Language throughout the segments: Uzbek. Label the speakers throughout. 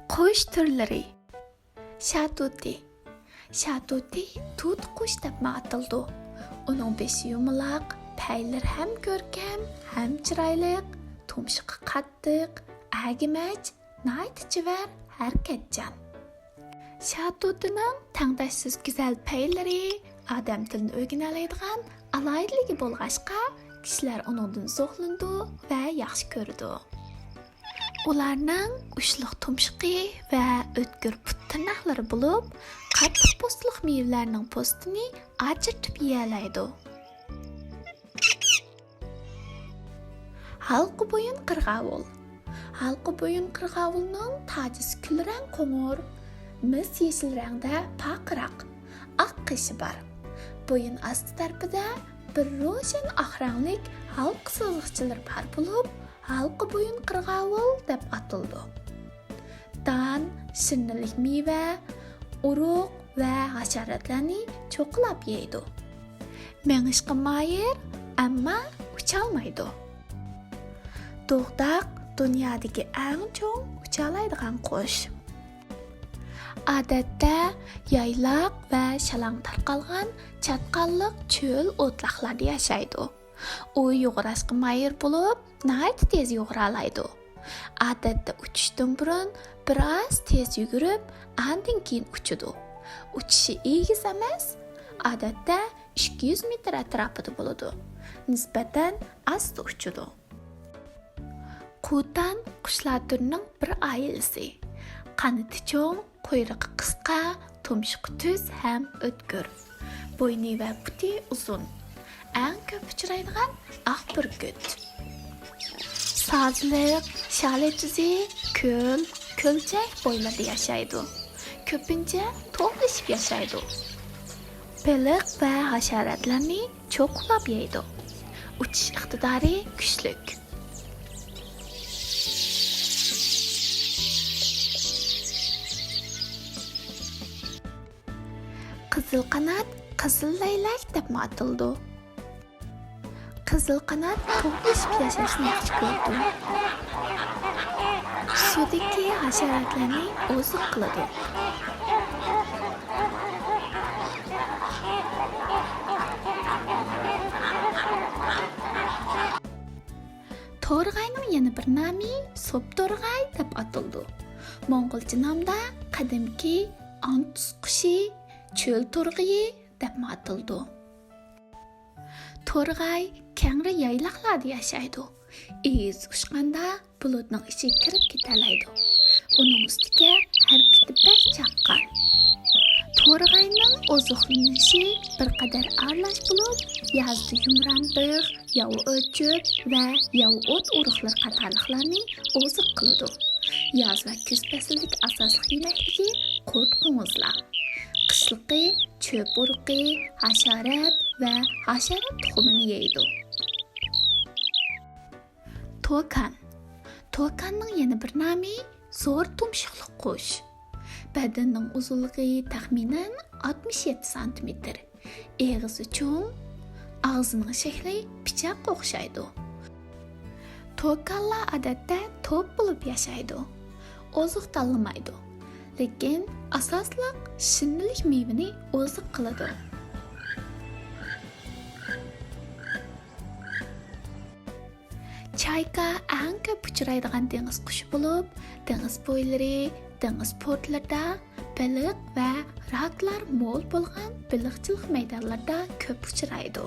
Speaker 1: Qush türleri. Şatuti. Şatuti tut qush deb atıldı. Onun beşi yumaloq, paylar ham ko'rkam, ham chiroyli, tumshug'i qattiq, agimach, naytichivar, harakatchan. Şatutining tangdoshsiz go'zal paylari odam tilini o'rganoladigan alohidligi bo'lg'achqa, kishilar uningdan zo'qlandi va yaxshi ko'rdi. Ularning ushliq tumshug'i va o'tkir put tirnoqlari bo'lib, qattiq po'stliq mevalarning po'stini ajratib yeyalaydi. Halqa bo'yin qirg'avul. Halqa bo'yin qirg'avulning tajisi kulrang qo'ng'ir, mis yeshil rangda paqiroq, oq qishi bor. Bo'yin osti tarafida bir ro'shan oq ranglik halqa siziqchalar bor bo'lib, halqa bo'yin qirg'avul deb atildi. Dan, shirinlik meva, urug' va hasharotlarni cho'qlab yeydi. Mengishga moyil, ammo ucholmaydi. To'qdaq dunyodagi eng cho'ng ucholaydigan qush. Odatda yayloq va shalang tarqalgan chatqalliq cho'l o'tloqlarda yashaydi. U yug'urashga moyil bo'lib, nihoyat tez yugura oladi. Odatda uchishdan burun biroz tez yugurib, andan keyin uchadi. Uchishi egiz emas, odatda 200 metr atrofida bo'ladi. Nisbatan asta uchadi. Qutan qushlar turining bir oilasi. Qanoti cho'ng, quyrug'i qisqa, tumshug'i tuz ham o'tkir. Bo'yni va puti uzun. Eng ko'p uchraydigan oq burgut. Sazliq, shaletizi, ko'l, ko'lchak bo'ylarida yashaydi. Ko'pincha to'plashib yashaydi. Baliq va hasharotlarni cho'qlab yeydi. Uchish iqtidori kuchli. Qizil qanot, qizil laylak deb atildi. Qizil qanot to'plashib yashashni yaxshi ko'rdi. Sudagi hasharotlarni oziq qiladi. To'rg'ayning yana bir nomi Sopto'rg'ay deb atildi. Mo'ng'ulcha nomda qadimki antus qushi, cho'l to'rg'iyi deb atildi. To'rg'ay kengri yayloqlarda yashaydi. Iz ushqanda bulutning ichiga kirib ketalaydi. Uning ustiga harakati bak chaqqan. To'rg'ayning oziqlanishi bir qadar aralash bo'lib, yozda yumrambiq, yovi o'tcho'p va yovi o't urug'lar qatorliqlarni oziq qiladi. Yoz va kuz faslidagi asosiy yemakligi qurt qo'ng'izlar. Qishliqi cho'p urug'i, hasharot va hasharot tuxumini yeydi. To'kan. To'kanning yana bir nomi zo'r tumshuqli qush. Badanining uzunligi taxminan 67 sm. Eg'izi cho'ng, og'zining shakli pichoqqa o'xshaydi. To'kanlar odatda to'p bo'lib yashaydi. Oziq tanlamaydi. Lekin asosliq shirinlik mevani oziq qiladi. Chayka eng ko'p uchraydigan dengiz qushi bo'lib, dengiz bo'ylari, dengiz portlarida baliq va raklar mo'l bo'lgan baliqchilik maydonlarida ko'p uchraydi.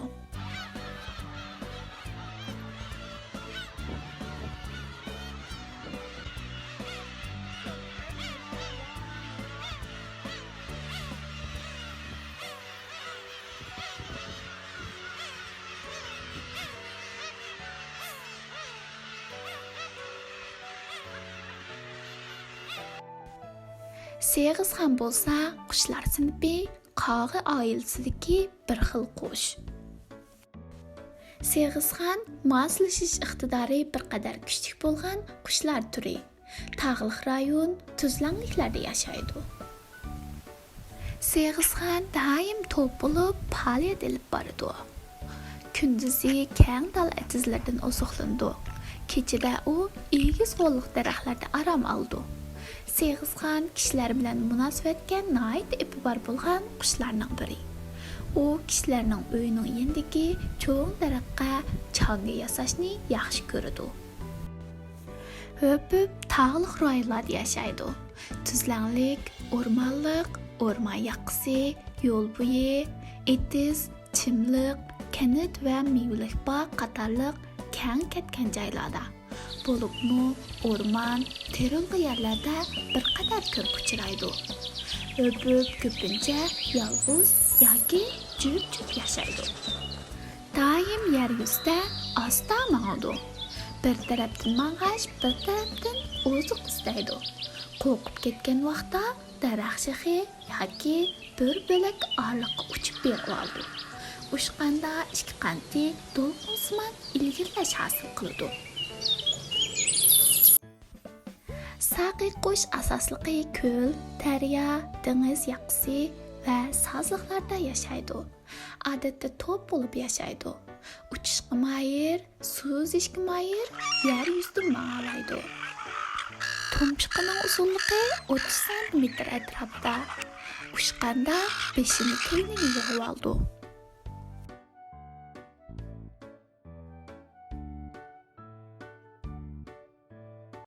Speaker 1: Seg'izxon bo'lsa, qushlar sinfi qog'i oilasidagi bir xil qush. Seg'izxon moslashish iqtidori bir qadar kuchli bo'lgan qushlar turi. Tog'liq rayon, tuzlanliklarda yashaydi. Seg'izxon doim to'p bo'lib faoliyat olib boradi. Kunduzi keng dal etizlardan oziqlandi. Kechada u egiz g'olliq daraxtlarda arom oldi. Seg'izxon kishilar bilan munosabatga nihoyat e'tibor bo'lgan qushlarning biri. U kishilarning uyining yendagi cho'ng daraxtga changa yasashni yaxshi ko'radi. Höpüp tağlıq rayonlarda yaşaydı. Tuzlanlik, ormanlık, orman yaqısı, yol boyu, etiz, çimlik, kanat ve meyvelik bağ qatarlıq keng ketken joylarda. Bo'libmi orman, terilg'i yerlarda bir qadar ko'p uchraydi. Höpüp ko'pincha yolg'iz yoki juft yashaydi. Doim yer yuzida asta mang'adi. Bir tarafdan mang'ash, bir tarafdan oziq istaydi. Qo'rqib ketgan vaqtda daraxt shoxi yoki bir bo'lak orliqqa uchib berib oldi. Ushqanda ikki qanti to'lqinsimon ilgirlash hosil qildi. Saqiy qush asosligi ko'l, daryo, dengiz yaqisi va sozliqlarda yashaydi. Odatda to'p bo'lib yashaydi. Uchishga mayir, suzishga mayir, yer yuzida ma'laydi. Tumchuqining uzunligi 30 cm atrofida. Ushqanda beshini keyniga yig'ib oldi.